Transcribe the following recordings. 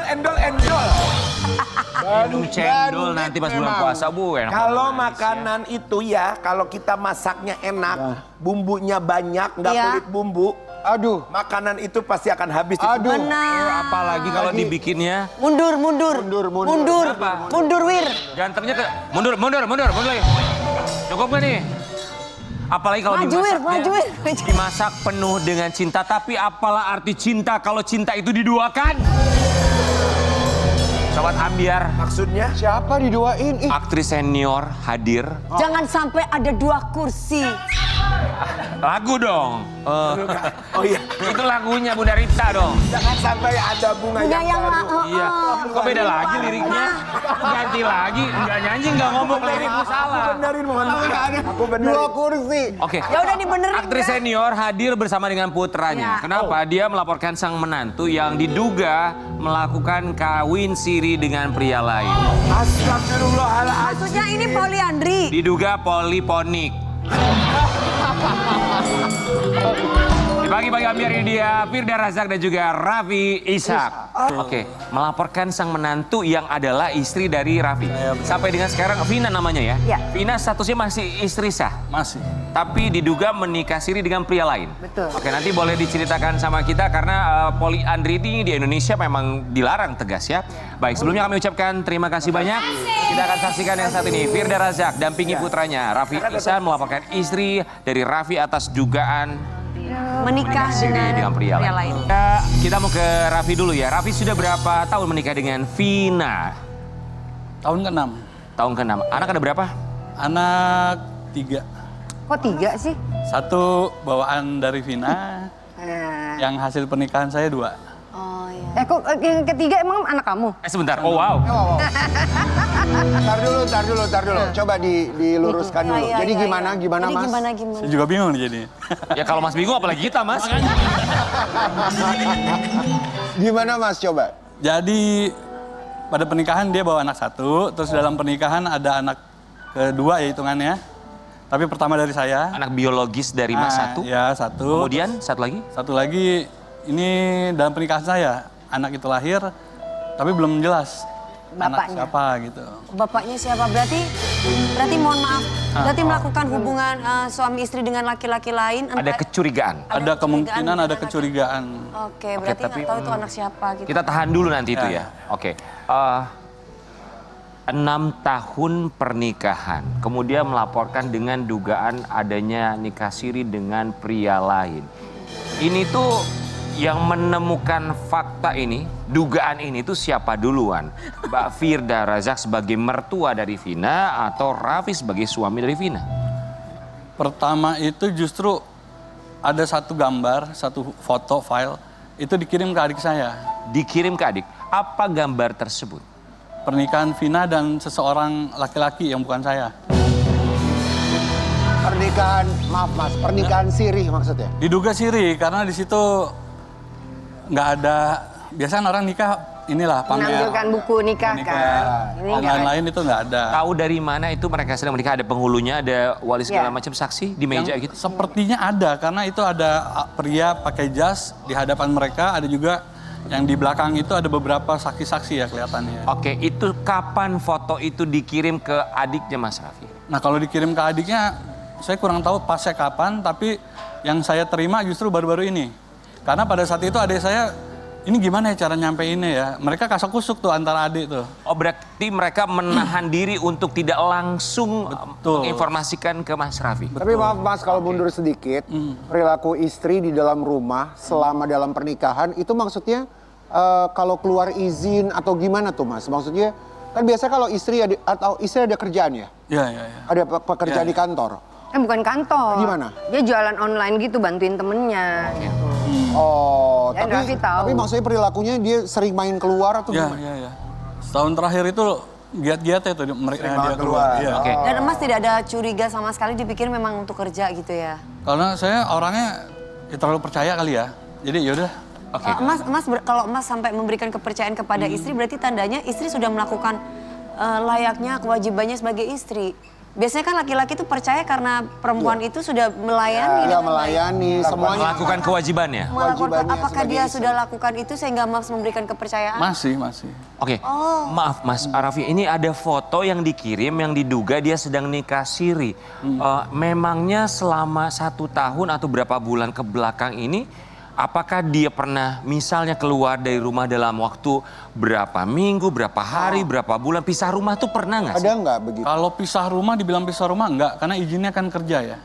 endol. Minum cendol nanti pas bulan puasa, Bu. Enak Kalau banget, makanan itu ya, kalau kita masaknya enak, bumbunya banyak, nggak Iya. pelit bumbu. Aduh, makanan itu pasti akan habis. Benar. Apalagi kalau dibikinnya Mundur. Apa? Mundur, Wir. gantengnya ke mundur lagi. Cukup gak nih? Apalagi kalau Maju, Wir, maju, Wir. dimasak penuh dengan cinta. Tapi apalah arti cinta kalau cinta itu diduakan? Sobat Ambiar, Maksudnya? Siapa didoain? Ih, aktris senior hadir. Jangan sampai ada 2 kursi. Lagu dong. Oh iya, Itu lagunya Bunda Rita dong. jangan sampai ada bunga Bunga yang baru. Iya. Kok beda lagi liriknya? Ganti lagi. Enggak nyanyi, enggak ngomong lirikmu salah. Benerin, mohon maaf. Aku dua benerin. kursi. Oke. Ya udah dibenerin. Aktris senior hadir bersama dengan putranya. Ya. Kenapa? Dia melaporkan sang menantu yang diduga melakukan kawin siri dengan pria lain. Astagfirullahaladzim. Maksudnya ini poliandri. Diduga poliponik. Bagi-bagi Ambiar ini dia, Firda Razak dan juga Raffi Ishak. Oke, melaporkan sang menantu yang adalah istri dari Raffi. Sampai dengan sekarang Vina namanya ya? Ya. Vina statusnya masih istri sah? Masih. Tapi diduga menikah siri dengan pria lain. Betul. Oke, nanti boleh diceritakan sama kita karena poliandri ini di Indonesia memang dilarang tegas ya. Baik, sebelumnya kami ucapkan terima kasih banyak. Kita akan saksikan yang saat ini. Firda Razak dampingi putranya Raffi Ihsan melaporkan istri dari Raffi atas dugaan Menikah siri dengan pria lain. lain. Kita mau ke Raffi dulu ya. Raffi sudah berapa tahun menikah dengan Vina? Tahun ke-6. Tahun ke-6. Anak ada berapa? Anak 3. Kok 3 sih? 1 bawaan dari Vina, yang hasil pernikahan saya 2. Oh iya. Kok yang ketiga emang anak kamu? Sebentar. Oh wow. Tar dulu. Coba diluruskan dulu. Iya, Jadi iya, gimana, iya. gimana Jadi Mas? gimana? Saya juga bingung nih jadi. Ya kalau Mas bingung apalagi kita Mas. Gimana Mas, coba? Jadi pada pernikahan dia bawa anak 1, terus dalam pernikahan ada anak kedua ya hitungannya. Tapi pertama dari saya. Anak biologis dari Mas satu. Ya, 1. Kemudian satu lagi? Satu lagi, ini dalam pernikahan saya, anak itu lahir, tapi belum jelas anak Bapaknya. siapa gitu. Bapaknya siapa? Berarti mohon maaf. Berarti melakukan hubungan suami istri dengan laki-laki lain. Ada kecurigaan. Ada kemungkinan ada kecurigaan. Oke, berarti tapi, nggak tahu itu anak siapa gitu. Kita tahan dulu nanti itu Ya. ya. Oke. 6 tahun pernikahan. Kemudian melaporkan dengan dugaan adanya nikah siri dengan pria lain. Ini tuh yang menemukan fakta ini, dugaan ini tuh siapa duluan? Mbak Firda Razak sebagai mertua dari Vina atau Raffi sebagai suami dari Vina? Pertama itu justru ada satu gambar, satu foto file, itu dikirim ke adik saya. Dikirim ke adik. Apa gambar tersebut? Pernikahan Vina dan seseorang laki-laki yang bukan saya. Pernikahan, maaf Mas, pernikahan sirih maksudnya? Diduga siri karena di situ nggak ada, biasanya orang nikah inilah pamer. Menampilkan buku nikah kan. Ini Dan nggak ada. lain-lain itu nggak ada. Tahu dari mana itu mereka sedang menikah? Ada penghulunya, ada wali segala Ya. macam saksi di meja Yang gitu? sepertinya ada karena itu ada pria pakai jas di hadapan mereka, ada juga yang di belakang itu ada beberapa saksi-saksi ya kelihatannya. Oke, itu kapan foto itu dikirim ke adiknya Mas Raffi? Nah kalau dikirim ke adiknya, saya kurang tahu pasnya kapan, tapi yang saya terima justru baru-baru ini. Karena pada saat itu adik saya, ini gimana ya cara nyampeinnya ya? Mereka kasak-kusuk tuh antara adik tuh. Oh berarti mereka menahan diri untuk tidak langsung Betul. menginformasikan ke Mas Raffi? Tapi maaf Mas, kalau mundur sedikit, perilaku istri di dalam rumah selama dalam pernikahan itu maksudnya kalau keluar izin atau gimana tuh Mas? Maksudnya kan biasa kalau istri atau istri ada kerjaan ya? Iya. Ada pekerjaan Ya, di kantor? Bukan kantor. Gimana? Dia jualan online gitu, bantuin temennya. Gitu. Oh, Ya, Raffi tahu. tapi maksudnya perilakunya dia sering main keluar atau Iya, gimana? iya. Setahun terakhir itu giat-giatnya tuh mereka Sering dia banget keluar. keluar. Iya. Oke. Dan Mas tidak ada curiga sama sekali, dipikir memang untuk kerja gitu ya. Karena saya orangnya ya terlalu percaya kali ya. Jadi yaudah. Oke. Kalau Mas sampai memberikan kepercayaan kepada istri, berarti tandanya istri sudah melakukan layaknya kewajibannya sebagai istri. biasanya kan laki-laki tuh percaya karena perempuan itu sudah melayani. Ya, dengan melayani semuanya. Melakukan kewajibannya. baik. Melakukan, kewajibannya apakah sebagai dia istri. sudah lakukan itu sehingga Mas memberikan kepercayaan? Masih. Oke, maaf Mas Raffi, ini ada foto yang dikirim yang diduga dia sedang nikah siri. Memangnya selama 1 tahun atau berapa bulan ke belakang ini, apakah dia pernah misalnya keluar dari rumah dalam waktu berapa minggu, berapa hari, berapa bulan, pisah rumah tuh pernah nggak sih? Ada nggak begitu? Kalau pisah rumah, dibilang pisah rumah enggak, karena izinnya kan kerja ya.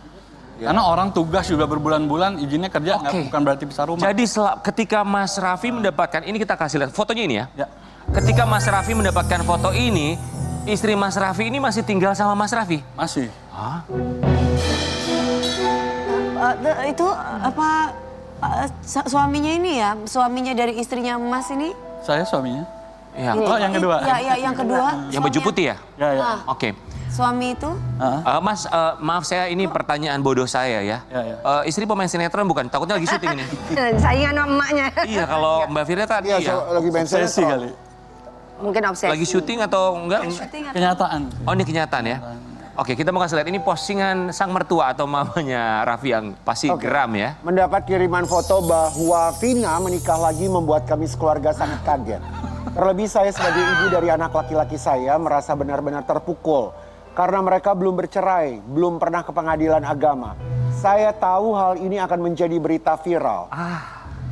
Karena orang tugas juga berbulan-bulan, izinnya kerja, Oke. bukan berarti pisah rumah. Jadi ketika Mas Raffi mendapatkan, ini kita kasih lihat fotonya ini ya. Ya. Ketika Mas Raffi mendapatkan foto ini, istri Mas Raffi ini masih tinggal sama Mas Raffi? Masih. Hah? Itu apa suaminya ini ya? Suaminya dari istrinya Mas ini? Saya suaminya. Ya. Oh, yang kedua. Ya, yang kedua. Yang baju putih ya? Ya. Oke. Suami itu? Mas, maaf saya ini pertanyaan bodoh saya ya. Ya. Istri pemain sinetron bukan? Takutnya lagi syuting ini. Saingan sama emaknya. Iya, kalau Mbak Firda tadi Iya, ya. lagi main Obsesi sinetron. kali. Mungkin obsesi. Lagi syuting atau enggak? Kenyataan. Oh, ini kenyataan ya. Oke, kita mau kasih lihat ini postingan sang mertua atau mamanya Raffi yang pasti geram ya. Mendapat kiriman foto bahwa Vina menikah lagi membuat kami sekeluarga sangat kaget. Terlebih saya sebagai ibu dari anak laki-laki saya merasa benar-benar terpukul. Karena mereka belum bercerai, belum pernah ke pengadilan agama. Saya tahu hal ini akan menjadi berita viral.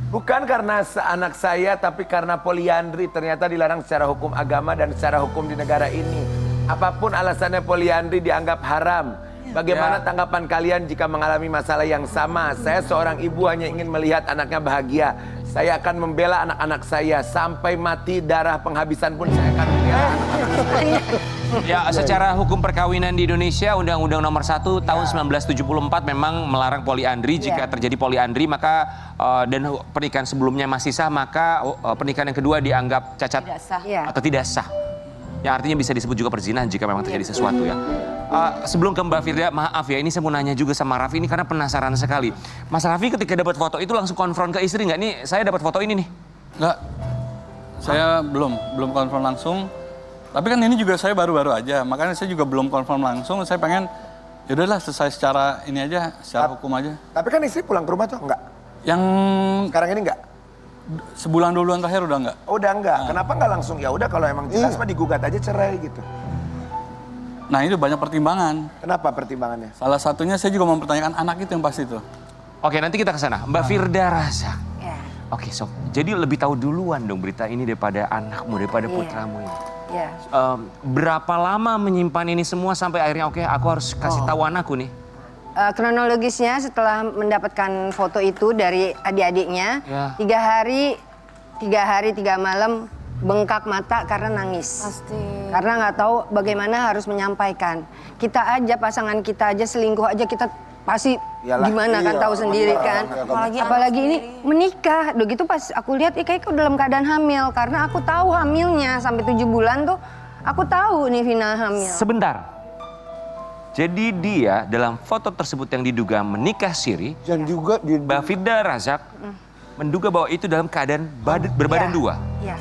Bukan karena anak saya, tapi karena poliandri ternyata dilarang secara hukum agama dan secara hukum di negara ini. Apapun alasannya poliandri dianggap haram. Bagaimana tanggapan kalian jika mengalami masalah yang sama? Saya seorang ibu hanya ingin melihat anaknya bahagia. Saya akan membela anak-anak saya sampai mati darah penghabisan pun saya akan membela anak-anak saya. Ya, secara hukum perkawinan di Indonesia, Undang-Undang Nomor 1 tahun 1974 memang melarang poliandri. Jika terjadi poliandri, maka dan pernikahan sebelumnya masih sah, maka pernikahan yang kedua dianggap cacat Tidak sah. Iya. atau tidak sah. Yang artinya bisa disebut juga perzinahan jika memang terjadi sesuatu ya. Sebelum ke Mbak Firda, maaf ya, ini saya mau nanya juga sama Raffi ini karena penasaran sekali. Mas Raffi ketika dapat foto itu langsung konfront ke istri nggak? Nih, saya dapat foto ini nih. Enggak. Saya belum konfirm langsung. Tapi kan ini juga saya baru-baru aja. Makanya saya juga belum konfirm langsung. Saya pengen, ya udahlah selesai secara ini aja, secara hukum aja. Tapi kan istri pulang ke rumah tuh enggak? Yang Sekarang ini enggak? sebulan 2 bulan terakhir udah enggak. Oh, udah enggak. Kenapa enggak langsung ya udah kalau emang jelas mah digugat aja cerai gitu. Nah itu banyak pertimbangan. Kenapa pertimbangannya? Salah satunya saya juga mempertanyakan anak itu yang pasti itu. Oke, nanti kita ke sana. Mbak Firda Razak. Ya. Oke, Sob. Jadi lebih tahu duluan dong berita ini daripada anakmu, daripada putramu ini. Ya. Berapa lama menyimpan ini semua sampai akhirnya oke, aku harus kasih tahu anakku nih. Kronologisnya setelah mendapatkan foto itu dari adik-adiknya, Ya. 3 hari 3 malam bengkak mata karena nangis. Pasti. Karena nggak tahu bagaimana harus menyampaikan. Kita aja, pasangan kita aja selingkuh aja kita pasti Iyalah. gimana kan Iya, tahu sendiri benar. kan. Apalagi ini menikah. Udah gitu pas aku lihat kayak dalam keadaan hamil karena aku tahu hamilnya sampai 7 bulan tuh aku tahu nih Vina hamil. Sebentar. Jadi dia dalam foto tersebut yang diduga menikah siri, Dan juga di Mbak Firda Razak menduga bahwa itu dalam keadaan berbadan dua. Iya.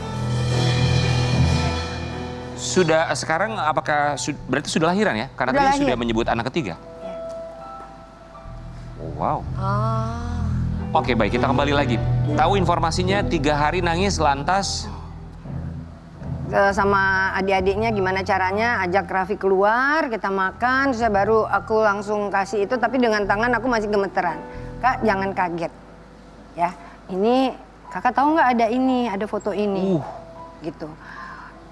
Sudah sekarang apakah berarti sudah lahiran ya? Karena Sudah tadi lahir. sudah menyebut anak ketiga. Oh, wow. Oke, baik, kita kembali lagi. Tahu informasinya 3 hari nangis lantas. Sama adik-adiknya gimana caranya ajak Raffi keluar, kita makan, terus baru aku langsung kasih itu, tapi dengan tangan aku masih gemeteran. Kak, jangan kaget. Ya, ini kakak tahu nggak ada foto ini. Gitu.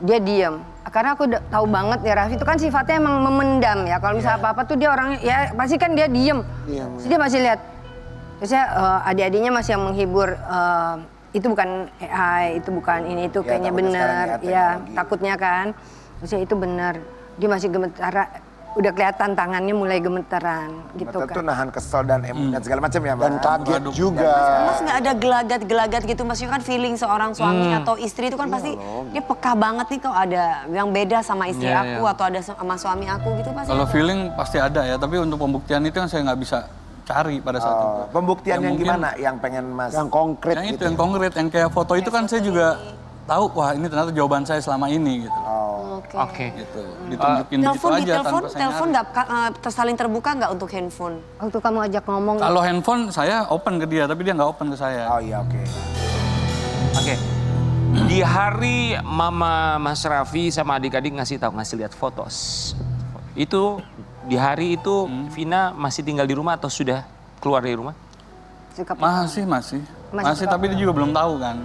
Dia diam. Karena aku udah tahu banget ya Raffi itu kan sifatnya emang memendam ya. Kalau misalnya apa-apa tuh dia orangnya ya pasti kan dia diem. Terus dia masih lihat. Terus ya adik-adiknya masih yang menghibur. Itu bukan AI, itu bukan ini, itu kayaknya takutnya benar. sekarang ya, Ya, teknologi. takutnya kan. Terus ya itu benar. Dia masih gemetar. Udah kelihatan tangannya mulai gemeteran gitu Tentu kan. nahan kesel dan emosi dan segala macam ya, Mbak. dan kaget juga. Mas nggak ada gelagat-gelagat gitu, maksudnya kan feeling seorang suami atau istri itu kan pasti dia peka banget nih kalau ada yang beda sama istri Iya, aku atau ada sama suami aku gitu pasti. Kalau ada. feeling pasti ada ya, tapi untuk pembuktian itu yang saya nggak bisa cari pada saat itu. Pembuktian Ya, yang mungkin gimana yang pengen Mas? Yang konkret Yang itu gitu. yang konkret, yang kayak foto itu kan saya juga tahu, wah ini ternyata jawaban saya selama ini gitu. Oke. Gitu. Ditunjukin begitu Telepon aja tanpa saya telepon nyari. nggak saling terbuka nggak untuk handphone? Waktu kamu ajak ngomong, Kalau handphone saya open ke dia, tapi dia nggak open ke saya. Oh iya, oke. Oke. Di hari Mama Mas Raffi sama adik-adik ngasih lihat foto. Itu di hari itu Vina masih tinggal di rumah atau sudah keluar dari rumah? suka Masih, tapi dia juga belum tahu kan.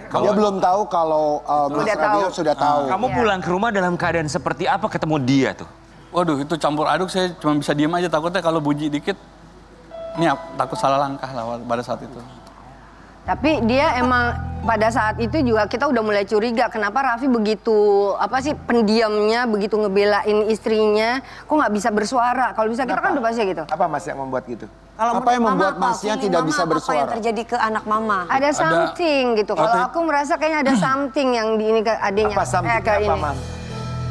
Dia belum tahu kalau Mas Udah Rabiel tahu. sudah tahu. Kamu pulang ke rumah dalam keadaan seperti apa ketemu dia tuh? Waduh, itu campur aduk, saya cuma bisa diem aja, takutnya kalau bunyi dikit, ini takut salah langkah lah pada saat itu. Tapi dia emang pada saat itu juga kita udah mulai curiga kenapa Raffi begitu pendiamnya, begitu ngebelain istrinya, kok nggak bisa bersuara. Kalau bisa kita kan udah pasti gitu. Apa Mas yang membuat gitu? Kalau Apa yang menurut membuat Mama apa? Masnya Feeling tidak Mama bisa Apa yang bersuara? terjadi ke anak Mama? Ada something gitu. Kalau waktu- aku merasa kayaknya ada something yang di ini ke adiknya. Apa something ke apa, ini. Mam?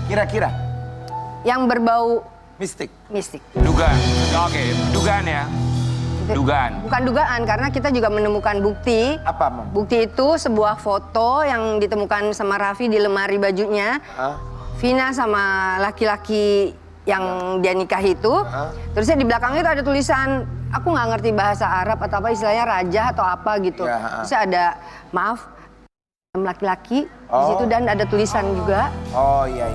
Kira-kira Yang berbau mistik. mistik. Dugaan. Oke, dugaan ya. Dugaan. Bukan dugaan karena kita juga menemukan bukti. Apa, Mam? Bukti itu sebuah foto yang ditemukan sama Raffi di lemari bajunya. Hah? Vina sama laki-laki yang dia nikah itu. Terusnya di belakangnya itu ada tulisan, aku nggak ngerti bahasa Arab atau apa, istilahnya raja atau apa gitu. Ya, Terusnya ada maaf laki-laki di Oh. situ dan ada tulisan juga. Oh iya.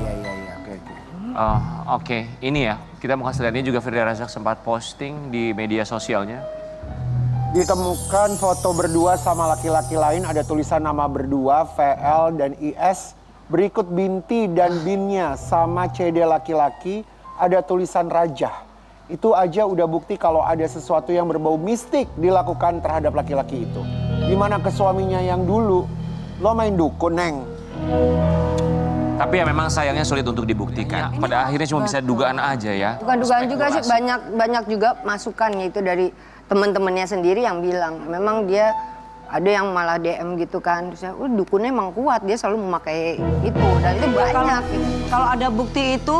Oke. Oh, oke. Ini ya, kita mau kasih lihat ini juga Firda Razak sempat posting di media sosialnya. Ditemukan foto berdua sama laki-laki lain, ada tulisan nama berdua, VL dan IS. Berikut binti dan binnya sama CD laki-laki, ada tulisan Raja. Itu aja udah bukti kalau ada sesuatu yang berbau mistik dilakukan terhadap laki-laki itu. Gimana ke suaminya yang dulu, lo main dukun, Neng. Tapi ya memang sayangnya sulit untuk dibuktikan. Pada akhirnya cuma bisa dugaan aja ya. Bukan dugaan juga sih, Spekulasi. banyak juga masukan itu dari teman-temannya sendiri yang bilang memang dia ada yang malah DM gitu kan. Terus ya, dukunnya emang kuat, dia selalu memakai itu dan itu banyak. gitu. Kalau ada bukti itu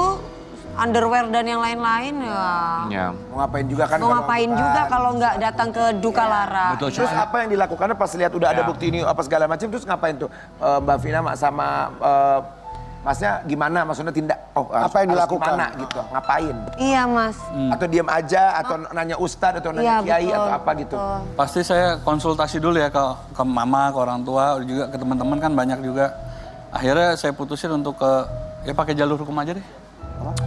underwear dan yang lain-lain ya. Ya. Mau ngapain juga kan? Mau kalau ngapain bukan. juga kalau nggak datang ke duka lara. Betul. Terus apa yang dilakukan pas lihat udah ada Ya. bukti ini apa segala macam, terus ngapain tuh Mbak Vina sama Masnya gimana? Maksudnya tindak Apa yang harus dilakukan? gimana gitu? Ngapain? Iya Mas. Atau diam aja atau nanya ustadz atau nanya Iya, kiai betul, atau apa gitu? betul. Pasti saya konsultasi dulu ya ke mama, ke orang tua, juga ke teman-teman kan banyak juga. Akhirnya saya putusin untuk ya pakai jalur hukum aja deh.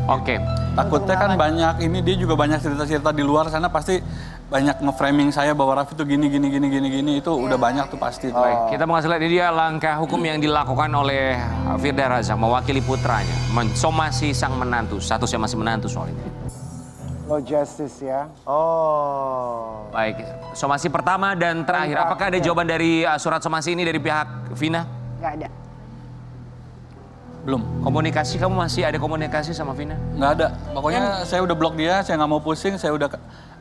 Oke. Takutnya kan banyak ini, dia juga banyak cerita-cerita di luar sana, pasti banyak nge-framing saya bahwa Raffi tuh gini, itu udah banyak tuh pasti. tuh. Baik, kita mau kasih lihat ini dia langkah hukum yang dilakukan oleh Firda Razak mewakili putranya mensomasi sang menantu. Statusnya masih menantu soal ini. Lo justice ya. Oh. Baik, somasi pertama dan terakhir. Apakah ada jawaban dari surat somasi ini dari pihak Vina? Nggak ada. Belum, Komunikasi, kamu masih ada komunikasi sama Vina? nggak ada. Pokoknya saya udah blok dia, saya nggak mau pusing,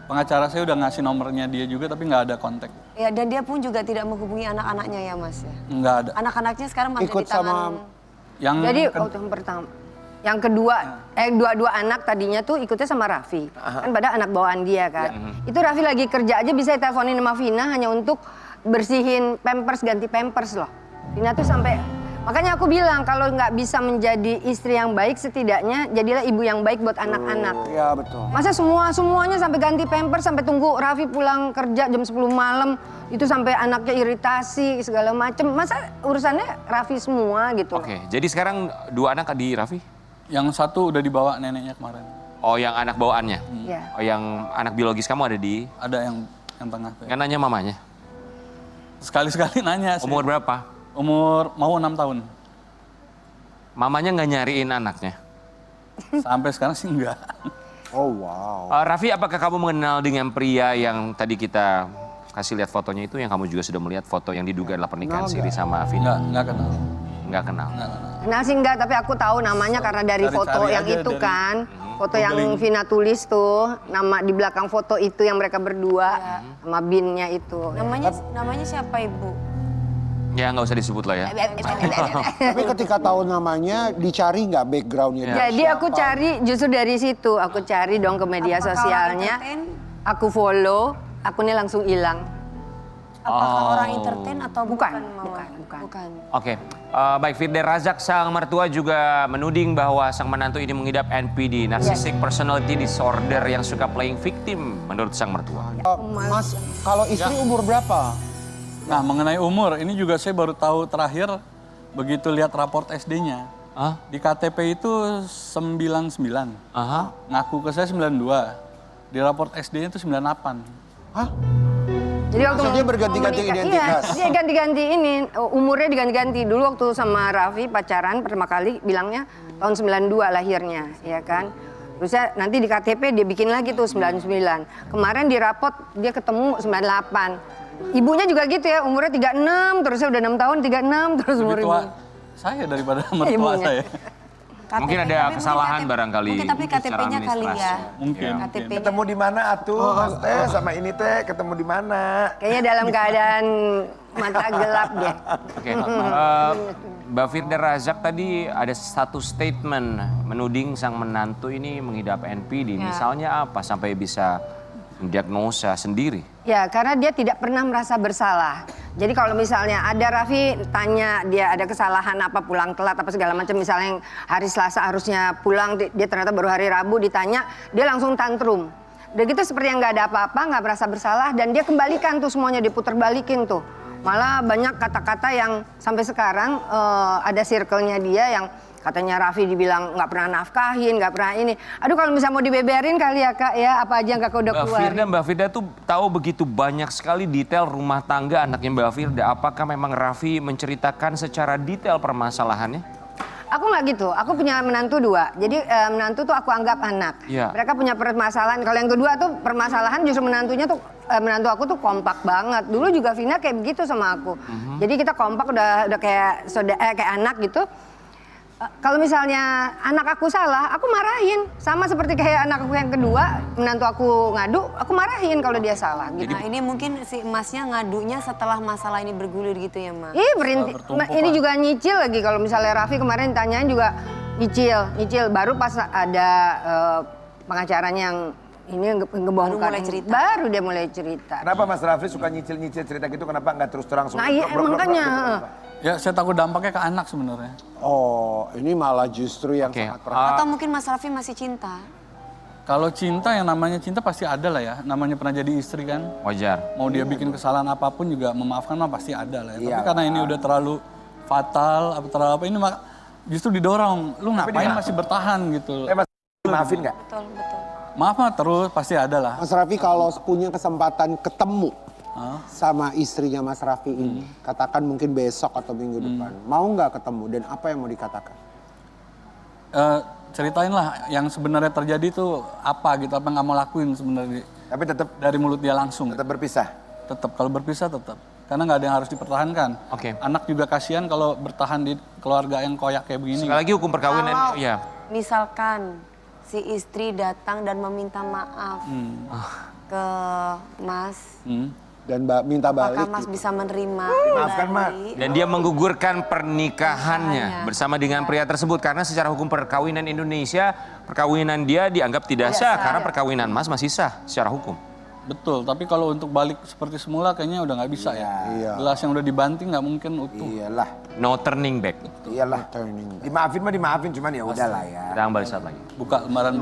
pengacara saya udah ngasih nomornya dia juga, tapi nggak ada kontak. Ya dan dia pun juga tidak menghubungi anak-anaknya ya Mas ya. Nggak ada. Anak-anaknya sekarang masih Ikut di tangan. sama- Yang Jadi waktu yang pertama, yang kedua, dua anak tadinya tuh ikutnya sama Raffi. Kan pada anak bawaan dia kan. Itu Raffi lagi kerja aja bisa teleponin sama Vina hanya untuk bersihin pampers, ganti pampers loh. Vina tuh sampai, makanya aku bilang kalau nggak bisa menjadi istri yang baik setidaknya jadilah ibu yang baik buat anak-anak. Iya betul. Masa semuanya sampai ganti pampers, sampai tunggu Raffi pulang kerja jam 10 malam, itu sampai anaknya iritasi segala macem. Masa urusannya Raffi semua gitu. Oke, jadi sekarang dua anak di Raffi? yang satu udah dibawa neneknya kemarin. Oh, yang anak bawaannya? Iya. Oh, yang anak biologis kamu ada di? Ada yang tengah. Kan nanya mamanya. Sekali-sekali nanya sih. Umur berapa? Umur mau 6 tahun. Mamanya nggak nyariin anaknya. Sampai sekarang sih enggak. Oh wow. Raffi, apakah kamu mengenal dengan pria yang tadi kita kasih lihat fotonya itu, yang kamu juga sudah melihat foto yang diduga adalah pernikahan Siri sama Vina? Enggak kenal. Nggak kenal. Kenal sih enggak, tapi aku tahu namanya karena dari Cari-cari foto yang aja itu dari- kan. Foto yang Googling. Vina tulis tuh, nama di belakang foto itu yang mereka berdua sama binnya itu. Namanya siapa Ibu? Ya nggak usah disebut lah ya. Tapi ketika tahu namanya, dicari nggak backgroundnya? dia Jadi aku siapa? cari justru dari situ, aku cari dong ke media Apakah sosialnya. orang entertain? Aku follow, akunnya langsung hilang. Apakah orang entertain atau Bukan, Mawar? bukan. Oke, baik Firda Razak sang mertua juga menuding bahwa sang menantu ini mengidap NPD, Narcissistic Personality Disorder yang suka playing victim menurut sang mertua. Mas, kalau istri umur berapa? Nah, mengenai umur, ini juga saya baru tahu terakhir begitu lihat raport SD-nya. Ah, Di KTP itu 99, aha. ngaku ke saya 92. Di raport SD-nya itu 98. Hah? Jadi waktu Maksudnya mau berganti-ganti menikah, identitas? Iya, dia ganti-ganti ini, umurnya diganti-ganti. Dulu waktu sama Raffi pacaran pertama kali bilangnya tahun 92 lahirnya, ya kan. Terusnya nanti di KTP dia bikin lagi tuh 99. Kemarin di rapot dia ketemu 98. Ibunya juga gitu ya, umurnya 36, terusnya udah 6 tahun, 36, terus umur Lebih tua ibu. saya daripada mertua Ibunya. saya. Mungkin ada tapi kesalahan KTP barangkali Mungkin tapi secara KTP-nya kali ya. administrasi. Mungkin. KTP-nya. Ketemu di mana atuh, Mas Teh sama ini Teh ketemu di mana? Kayaknya dalam keadaan mata gelap dia. Oke, Mbak Firda Razak tadi ada satu statement menuding sang menantu ini mengidap NPD. Misalnya apa sampai bisa mendiagnosa sendiri? Ya, karena dia tidak pernah merasa bersalah. Jadi kalau misalnya ada Raffi tanya dia ada kesalahan apa, pulang telat apa segala macam, misalnya yang hari Selasa harusnya pulang, dia ternyata baru hari Rabu ditanya, dia langsung tantrum. Udah gitu seperti yang nggak ada apa-apa, nggak merasa bersalah, dan dia kembalikan tuh semuanya, diputer balikin tuh. Malah banyak kata-kata yang sampai sekarang ada circle-nya dia yang katanya Raffi dibilang nggak pernah nafkahin, nggak pernah ini. Aduh kalau misalnya mau dibeberin kali ya Kak ya, apa aja nggak udah keluar. Mbak Firda tuh tahu begitu banyak sekali detail rumah tangga anaknya Mbak Firda. Apakah memang Raffi menceritakan secara detail permasalahannya? Aku nggak gitu, aku punya menantu 2. Jadi menantu tuh aku anggap anak. Iya. Mereka punya permasalahan. Kalau yang kedua tuh permasalahan justru menantunya tuh menantu aku tuh kompak banget. Dulu juga Vina kayak begitu sama aku. Jadi kita kompak udah kayak kayak anak gitu. Kalau misalnya anak aku salah, aku marahin. Sama seperti kayak anak aku yang kedua, menantu aku ngadu, aku marahin kalau dia salah gitu. Nah ini mungkin si emasnya ngadunya setelah masalah ini bergulir gitu ya Mas? Ih, ini juga nyicil lagi. Kalau misalnya Raffi kemarin tanyain juga nyicil. Baru pas ada pengacaranya yang ini ngebongkar. Baru mulai cerita. Baru dia mulai cerita. Kenapa Mas Raffi suka nyicil-nyicil cerita gitu? Kenapa nggak terus terang? Nah iya makanya. Ya saya takut dampaknya ke anak sebenarnya. Oh, ini malah justru yang Oke, sangat perhatian. Atau mungkin Mas Raffi masih cinta? Kalau cinta yang namanya cinta pasti ada lah ya. Namanya pernah jadi istri kan. Wajar. Mau dia bikin kesalahan apapun juga memaafkan mah pasti ada lah ya. Tapi Iya. karena ini udah terlalu fatal, terlalu apa ini justru didorong. Lu ngapain masih bertahan gitu. Mas, maafin nggak? Betul, betul. Maaf mah terus pasti ada lah. Mas Raffi kalau punya kesempatan ketemu sama istrinya Mas Raffi ini, katakan mungkin besok atau minggu depan, mau nggak ketemu dan apa yang mau dikatakan? Ceritain lah yang sebenarnya terjadi tuh apa gitu, apa yang nggak mau lakuin sebenarnya Tapi tetap dari mulut dia langsung. berpisah. Tetap kalau berpisah tetap. Karena nggak ada yang harus dipertahankan. Oke. Anak juga kasihan kalau bertahan di keluarga yang koyak kayak begini. Sekali lagi hukum perkawinan, Kalau ya. misalkan si istri datang dan meminta maaf ke Mas, Dan minta balik. apakah Mas bisa menerima Maafkan, Mak. kembali? Dan dia menggugurkan pernikahannya bersama dengan pria tersebut. Karena secara hukum perkawinan Indonesia, perkawinan dia dianggap tidak sah. Karena perkawinan Mas masih sah secara hukum. Betul, tapi kalau untuk balik seperti semula kayaknya udah nggak bisa ya. Iya. Gelas yang udah dibanting nggak mungkin utuh. Iyalah, No turning back. iyalah. Turning back. Dimaafin mah dimaafin, cuman ya udahlah ya. Kita kembali saat lagi. Buka lembaran